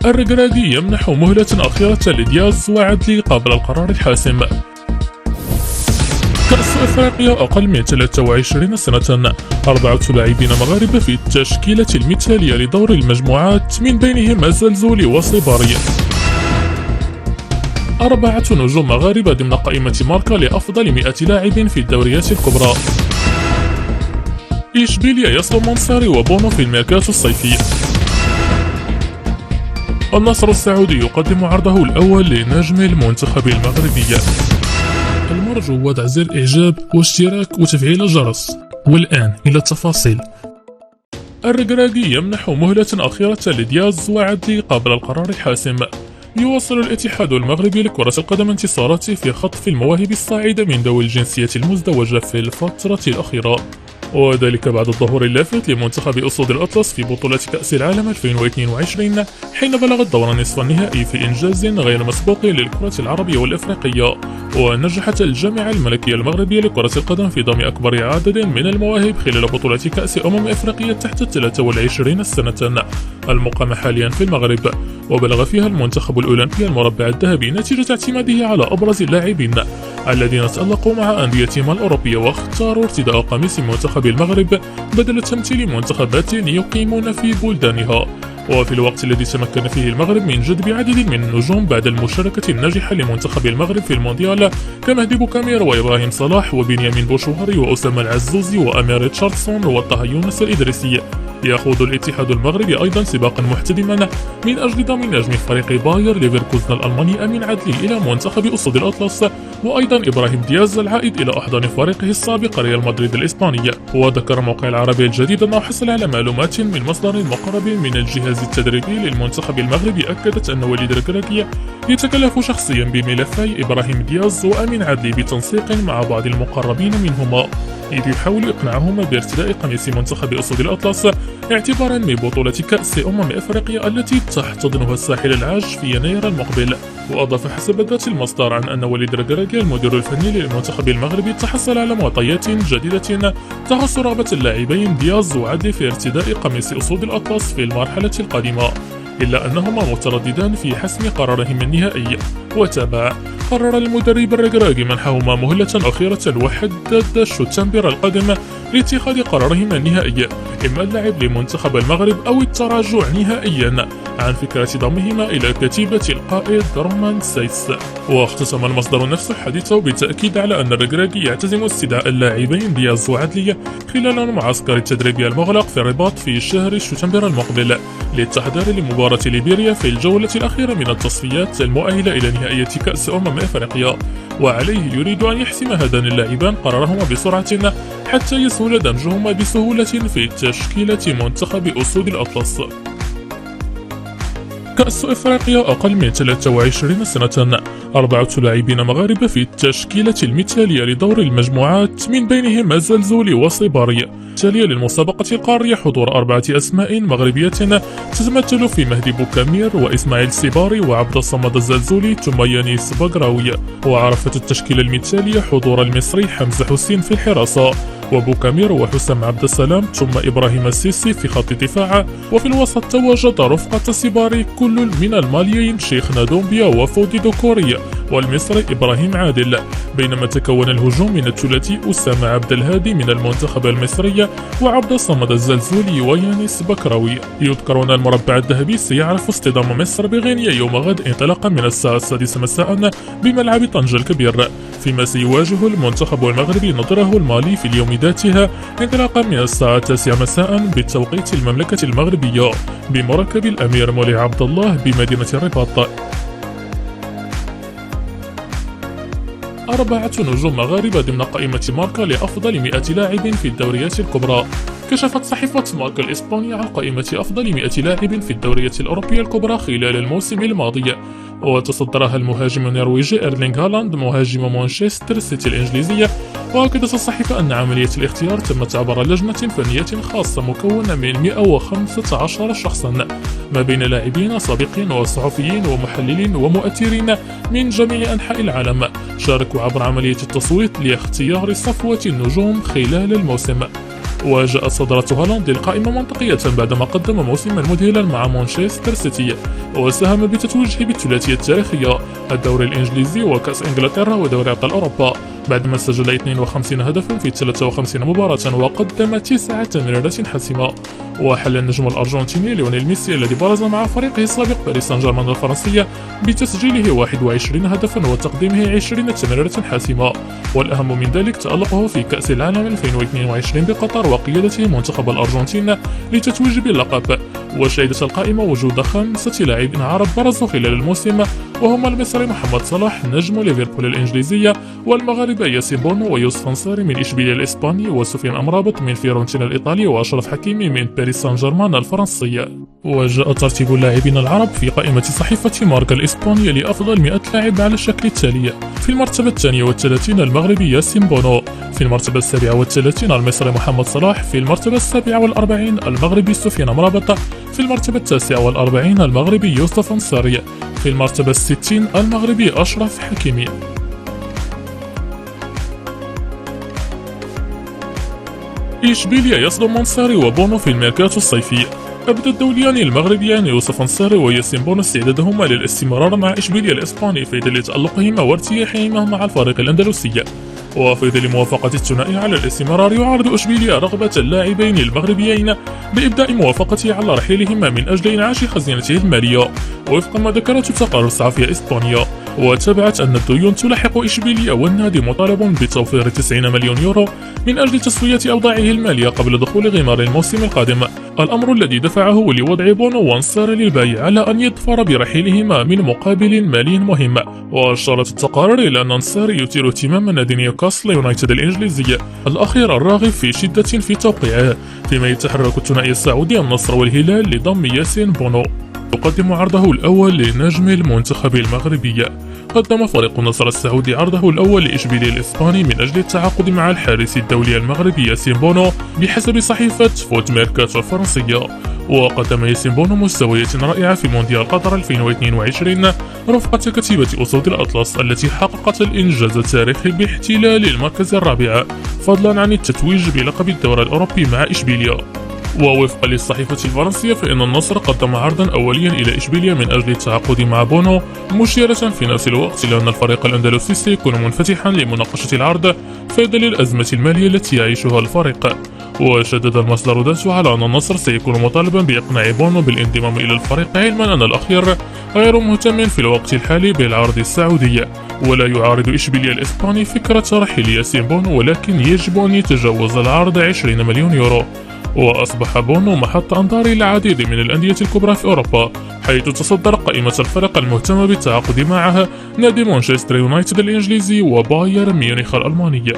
الركراكي يمنح مهلة أخيرة لدياز وعدلي قبل القرار الحاسم. كأس إفريقيا أقل من 23 سنة، 4 لاعبين مغاربة في التشكيلة المثالية لدور المجموعات، من بينهم الزلزولي وصباري. 4 نجوم مغاربة ضمن قائمة ماركا لأفضل 100 لاعب في الدوريات الكبرى. إشبيليا يصل منصاري وبونو في الميركاتو الصيفي. النصر السعودي يقدم عرضه الأول لنجم المنتخب المغربي. المرجو وضع زر إعجاب واشتراك وتفعيل الجرس. والآن إلى التفاصيل. الركراكي يمنح مهلة أخيرة لدياز وعدلي قبل القرار الحاسم. يواصل الاتحاد المغربي لكرة القدم انتصاراته في خطف المواهب الصاعدة من ذوي الجنسية المزدوجة في الفترة الأخيرة، وذلك بعد الظهور اللافت لمنتخب أسود الأطلس في بطولة كأس العالم 2022، حين بلغ الدور النصف النهائي في إنجاز غير مسبوق للكرة العربية والإفريقية. ونجحت الجامعة الملكية المغربية لكرة القدم في ضم أكبر عدد من المواهب خلال بطولة كأس إفريقيا تحت 23 سنة المقامة حاليا في المغرب، وبلغ فيها المنتخب الأولمبي المربع الذهبي نتيجة اعتماده على أبرز اللاعبين الذين تألقوا مع أنديتهم الأوروبية واختاروا ارتداء قميص منتخب المغرب بدل تمثيل منتخبات يقيمون في بلدانها. وفي الوقت الذي تمكن فيه المغرب من جذب عديد من النجوم بعد المشاركة الناجحة لمنتخب المغرب في المونديال كمهدي بوكامير وإبراهيم صلاح وبنيامين بوشوهري وأسامة العزوزي وأمير ريتشاردسون وطه يونس الإدريسي، يخوض الاتحاد المغربي أيضا سباقا محتدما من أجل ضم نجم فريق باير ليفركوزن الألماني أمين عدلي إلى منتخب أسود الأطلس، وأيضا إبراهيم دياز العائد إلى أحضان فريقه السابق ريال مدريد الإسباني. وذكر موقع العربي الجديد أنه حصل على معلومات من مصدر مقرب من الجهاز التدريبي للمنتخب المغربي أكدت أن وليد الركراكي يتكلف شخصيا بملفي إبراهيم دياز وأمين عدلي بتنسيق مع بعض المقربين منهما، إذ يحاول إقناعهما بارتداء قميص منتخب أسود الأطلس اعتبارا من بطولة كأس إفريقيا التي تحتضنها الساحل العاج في يناير المقبل. وأضاف حسب ذات المصدر عن أن وليد الركراكي المدير الفني للمنتخب المغربي تحصل على معطيات جديدة تخص رغبة اللاعبين دياز وعدلي في ارتداء قميص أسود الأطلس في المرحلة القادمة، إلا أنهما مترددان في حسم قرارهم النهائي. وتابع: قرر المدرب الركراكي منحهما مهلة أخيرة وحدد شتنبر القادم لاتخاذ قرارهما النهائي، إما اللعب لمنتخب المغرب أو التراجع نهائيا عن فكرة ضمهما إلى كتيبة القائد رومان سايس. واختتم المصدر نفسه حديثه بالتأكيد على أن الركراكي يعتزم استدعاء اللاعبين دياز وعدلي خلال المعسكر التدريبي المغلق في الرباط في شهر شتنبر المقبل للتحضير لمباراة ليبيريا في الجولة الأخيرة من التصفيات المؤهلة إلى نهائية كأس إفريقيا، وعليه يريد أن يحسم هذان اللاعبان قرارهما بسرعة حتى يسهل دمجهما بسهولة في تشكيلة منتخب أسود الأطلس. كأس إفريقيا أقل من 23 سنة، 4 لاعبين مغاربة في التشكيلة المثالية لدور المجموعات، من بينهم الزلزولي وصباري. تالية للمسابقة القارية حضور 4 أسماء مغربية تتمثل في مهدي بوكامير وإسماعيل سيباري وعبد الصمد الزلزولي ثم يانيس بقراوي. وعرفت التشكيلة المثالية حضور المصري حمزة حسين في الحراسة، وبوكامير وحسام عبد السلام ثم إبراهيم السيسي في خط الدفاع. وفي الوسط تواجد رفقة سيباري كل من الماليين شيخنا دومبيا وفودي دوكوري والمصري إبراهيم عادل، بينما تكون الهجوم من الثلاثي أسامة عبد الهادي من المنتخب المصري وعبد الصمد الزلزولي ويانيس بكراوي. يذكر أن المربع الذهبي سيعرف اصطدام مصر بغينيا يوم غد انطلاقا من الساعة 6 مساء بملعب طنجة الكبير، فيما سيواجه المنتخب المغربي نظيره المالي في اليوم ذاته انطلاقا من الساعة 9 مساء بتوقيت المملكة المغربية بمركب الأمير مولي عبد الله بمدينة الرباط. 4 نجوم مغاربة ضمن قائمة ماركا لأفضل 100 لاعب في الدوريات الكبرى. كشفت صحيفة ماركا الإسبانية عن قائمة أفضل 100 لاعب في الدوريات الأوروبية الكبرى خلال الموسم الماضي، وتصدرها المهاجم النرويجي إيرلينغ هالاند مهاجم مانشستر سيتي الإنجليزية. وأكدت الصحيفة أن عملية الاختيار تمت عبر لجنة فنية خاصة مكونة من 115 شخصا ما بين لاعبين سابقين وصحفيين ومحللين ومؤثرين من جميع أنحاء العالم شاركوا عبر عملية التصويت لاختيار صفوة النجوم خلال الموسم. وجاءت صدارة هولاند للقائمة منطقية بعدما قدم موسما مذهلا مع مانشستر سيتي، وساهم بتتويجه بالثلاثية التاريخية الدوري الإنجليزي وكأس إنجلترا ودوري أبطال أوروبا، بعدما سجل 52 هدفا في 53 مباراة وقدم 9 تمريرات حاسمة. وحل النجم الأرجنتيني ليونيل ميسي الذي برز مع فريقه السابق باريس سان جيرمان الفرنسية بتسجيله 21 هدفا وتقديمه 20 تمريرة حاسمة، والأهم من ذلك تألقه في كأس العالم 2022 بقطر وقيادته منتخب الأرجنتين لتتويج باللقب. وشهدت القائمة وجود 5 لاعبين عرب برزوا خلال الموسم، وهما المصري محمد صلاح نجم ليفربول الإنجليزية، والمغاربة ياسين بونو ويوسف أنصاري من إشبيلية الإسباني، وسفيان أمرابط من فيورنتينا الإيطالي، وأشرف حكيمي من باريس سان جيرمان الفرنسية. وجاء ترتيب اللاعبين العرب في قائمة صحيفة ماركا الإسبانية لأفضل 100 لاعب على الشكل التالي: في المرتبة 32 المغربي ياسين بونو، في المرتبة 37 المصري محمد صلاح، في المرتبة 47 المغربي سفيان أمرابط، في المرتبة 49 المغربي يوسف أنصاري، في المرتبة 60 المغربي أشرف حكيمي. إشبيلية يصدم أنصاري وبونو في الميركاتو الصيفي. أبدى الدوليان المغربيان يوسف أنصاري وياسين بونو استعدادهما للاستمرار مع إشبيلية الإسباني في ظل تألقهما وارتياحهما مع الفريق الأندلسي. وفي ظل موافقة الثنائي على الاستمرار، يعارض إشبيلية رغبة اللاعبين المغربيين بإبداء موافقته على رحيلهما من أجل إنعاش خزينته المالية، وفق ما ذكرته تقارير صحفية إسبانيا. وتابعت أن الديون تلاحق إشبيلية، والنادي مطالب بتوفير 90 مليون يورو من أجل تسوية أوضاعه المالية قبل دخول غمار الموسم القادم، الأمر الذي دفعه لوضع بونو وأنصاري للبيع على أن يظفر برحيلهما من مقابل مالي مهم. وأشارت التقارير إلى أن أنصاري يثير اهتمام نادي نيوكاسل يونايتد الإنجليزي الأخير الراغب في شدة في توقيعه، فيما يتحرك الثنائي السعودي النصر والهلال لضم ياسين بونو. يقدم عرضه الأول لنجم المنتخب المغربي. قدم فريق النصر السعودي عرضه الأول لإشبيلية الإسباني من أجل التعاقد مع الحارس الدولي المغربي ياسين بونو بحسب صحيفة فوت ميركاتو الفرنسية. وقدم ياسين بونو مستويات رائعة في مونديال قطر 2022 رفقة كتيبة أسود الأطلس التي حققت الإنجاز التاريخي باحتلال المركز الرابع، فضلا عن التتويج بلقب الدوري الأوروبي مع إشبيلية. ووفقا للصحيفة الفرنسية، فإن النصر قدم عرضا أوليا إلى إشبيلية من أجل التعاقد مع بونو، مشيرة في نفس الوقت إلى أن الفريق الأندلسي سيكون منفتحا لمناقشة العرض في ظل الأزمة المالية التي يعيشها الفريق. وشدد المصدر ذاته على أن النصر سيكون مطالبا بإقناع بونو بالانضمام إلى الفريق، علما أن الأخير غير مهتم في الوقت الحالي بالعرض السعودي، ولا يعارض إشبيلية الإسباني فكرة رحيل ياسين بونو، ولكن يجب أن يتجاوز العرض 20 مليون يورو. وأصبح بونو محط أنظار العديد من الأندية الكبرى في أوروبا، حيث تصدر قائمة الفرق المهتمة بالتعاقد معها نادي مانشستر يونايتد الإنجليزي وبايرن ميونخ الألماني.